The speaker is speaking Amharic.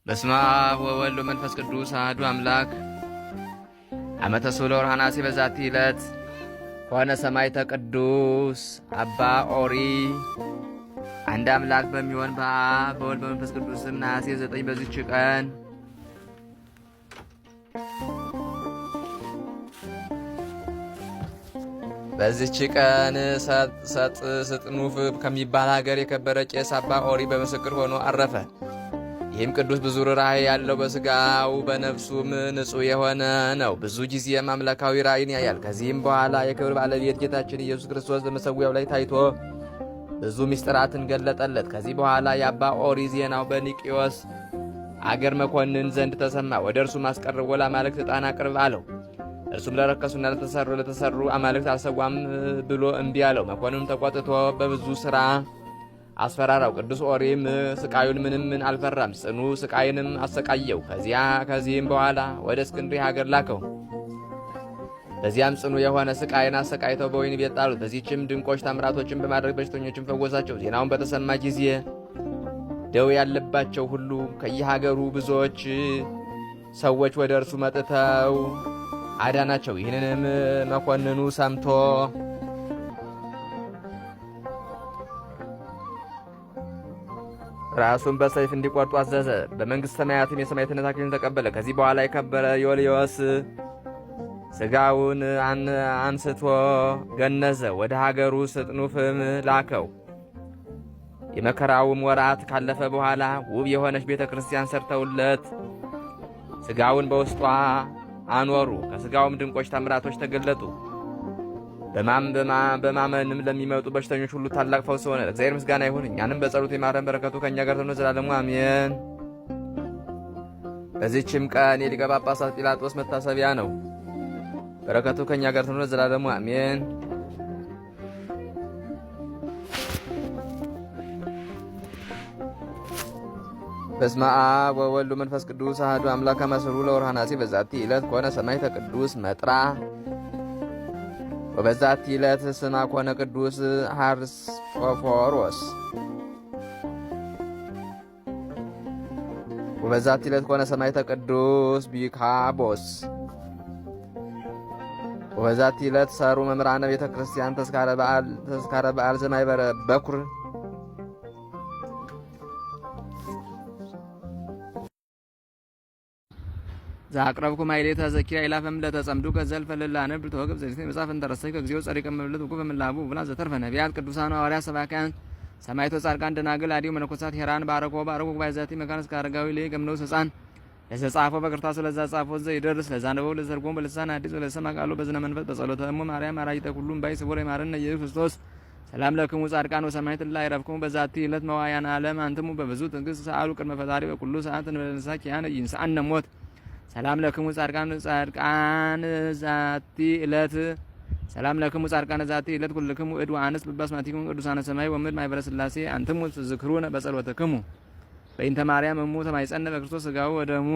በስመ አብ ወወልድ ወመንፈስ ቅዱስ አሐዱ አምላክ። ዓመተ ሱለ ወርኃ ነሐሴ በዛቲ ዕለት ኮነ ሰማዕተ ቅዱስ አባ ኦሪ። አንድ አምላክ በሚሆን በአብ በወልድ በመንፈስ ቅዱስ ነሐሴ 9 በዚች ቀን ሰጥኑፍ ከሚባል ሀገር የከበረ ቄስ አባ ኦሪ በምስክር ሆኖ አረፈ። ይህም ቅዱስ ብዙ ርኅራኄ ያለው በሥጋው በነፍሱም ንጹሕ የሆነ ነው። ብዙ ጊዜም አምላካዊ ራእይን ያያል። ከዚህም በኋላ የክብር ባለቤት ጌታችን ኢየሱስ ክርስቶስ በመሠዊያው ላይ ታይቶ ብዙ ምስጢራትን ገለጠለት። ከዚህ በኋላ የአባ ኦሪ ዜናው በኒቅዮስ አገር መኮንን ዘንድ ተሰማ። ወደ እርሱም አስቀርቦ ለአማልክት ዕጣን አቅርብ አለው። እርሱም ለረከሱና ለተሰሩ አማልክት አልሰዋም ብሎ እምቢ አለው። መኮንኑም ተቆጥቶ በብዙ ሥራ አስፈራራው። ቅዱስ ኦሪም ስቃዩን ምንም አልፈራም፣ ጽኑ ስቃይንም አሰቃየው። ከዚህም በኋላ ወደ እስክንድርያ ሀገር ላከው። በዚያም ጽኑ የሆነ ስቃይን አሰቃይተው በወህኒ ቤት ጣሉት። በዚህችም ድንቆች ታምራቶችን በማድረግ በሽተኞችን ፈወሳቸው። ዜናውን በተሰማ ጊዜ ደዌ ያለባቸው ሁሉ ከየሀገሩ ብዙዎች ሰዎች ወደ እርሱ መጥተው አዳናቸው። ይህንንም መኮንኑ ሰምቶ ራሱን በሰይፍ እንዲቆርጡ አዘዘ። በመንግሥተ ሰማያትም የሰማዕትነት አክሊልን ተቀበለ። ከዚህ በኋላ የከበረ ዮልዮስ ሥጋውን አንስቶ ገነዘ። ወደ ሀገሩ ስጥኑፍም ላከው። የመከራውም ወራት ካለፈ በኋላ ውብ የሆነች ቤተ ክርስቲያን ሰርተውለት ሥጋውን በውስጧ አኖሩ። ከሥጋውም ድንቆች ታምራቶች ተገለጡ። በማመንም ለሚመጡ በሽተኞች ሁሉ ታላቅ ፈውስ ሆነ። እግዚአብሔር ምስጋና ይሁን። እኛንም በጸሎቱ ይማረን፣ በረከቱ ከእኛ ጋር ትኑር ዘላለሙ አሜን። በዚህችም ቀን የሊቀ ጳጳሳት ጲላጦስ መታሰቢያ ነው። በረከቱ ከእኛ ጋር ትኑር ዘላለሙ አሜን። በስመ አብ ወወልድ ወመንፈስ ቅዱስ አሐዱ አምላክ። አመ ለወርኃ ነሐሴ በዛቲ ዕለት ኮነ ሰማዕተ ቅዱስ መጥራ። ወበዛቲ ዕለት ስማ ኮነ ቅዱስ ሐርስጶፎሮስ። ወበዛቲ ዕለት ኮነ ሰማዕተ ቅዱስ ቢካቦስ። ወበዛቲ ዕለት ሰሩ መምህራነ ቤተ ክርስቲያን ተስካረ በዓል ዘማይበረ በኩር። ዛቅረብኩ ማይሌታ ዘኪራ ኢላፈም ለተጸምዱ ከዘልፈ ለላነብ ተወግብ ዘሪት መጻፍ እንተረሰይ ከግዚኦ ጸሪቀ መብለት ወቁ በመላቡ ብላ ዘተርፈ ነቢያት ቅዱሳን ሐዋርያት ሰባክያን ሰማዕቶ ጻድቃን ደናግል አዲው መነኮሳት ሄራን ባረኮ ባይዛቲ መካነስ ካረጋዊ ላይ ገምነው ሕፃን ለተጻፈ በቅርታሱ ለዛ ጻፈ ዘይደርስ ለዛ ነው ለዘርጎም በልሳን አዲስ ለሰማ ቃሉ በዝነ መንፈስ በጸሎተ እሙ ማርያም አራጅተ ሁሉም ባይ ስቡረ ማረነ ኢየሱስ ክርስቶስ ሰላም ለክሙ ጻድቃን ወሰማዕት ላይ ረፍኩ በዛቲ ዕለት መዋያን ዓለም አንተሙ በብዙ ትዕግስት ሰአሉ ቅድመ ፈጣሪ በኩሉ ሰዓት እንበለንሳ ኪያነ ይንሳአነ ሞት ሰላም ለክሙ ጻድቃን ዛቲ ዕለት ሰላም ለክሙ ጻድቃን ዛቲ ዕለት ኩልክሙ እድ ወአንስ በባስማቲኩም ቅዱሳነ ሰማይ ወምድር ማኅበረ ሥላሴ አንትሙ ትዝክሩነ በጸሎተክሙ በእንተ ማርያም እሙ ተማይጸነ በክርስቶስ ሥጋው ወደሙ።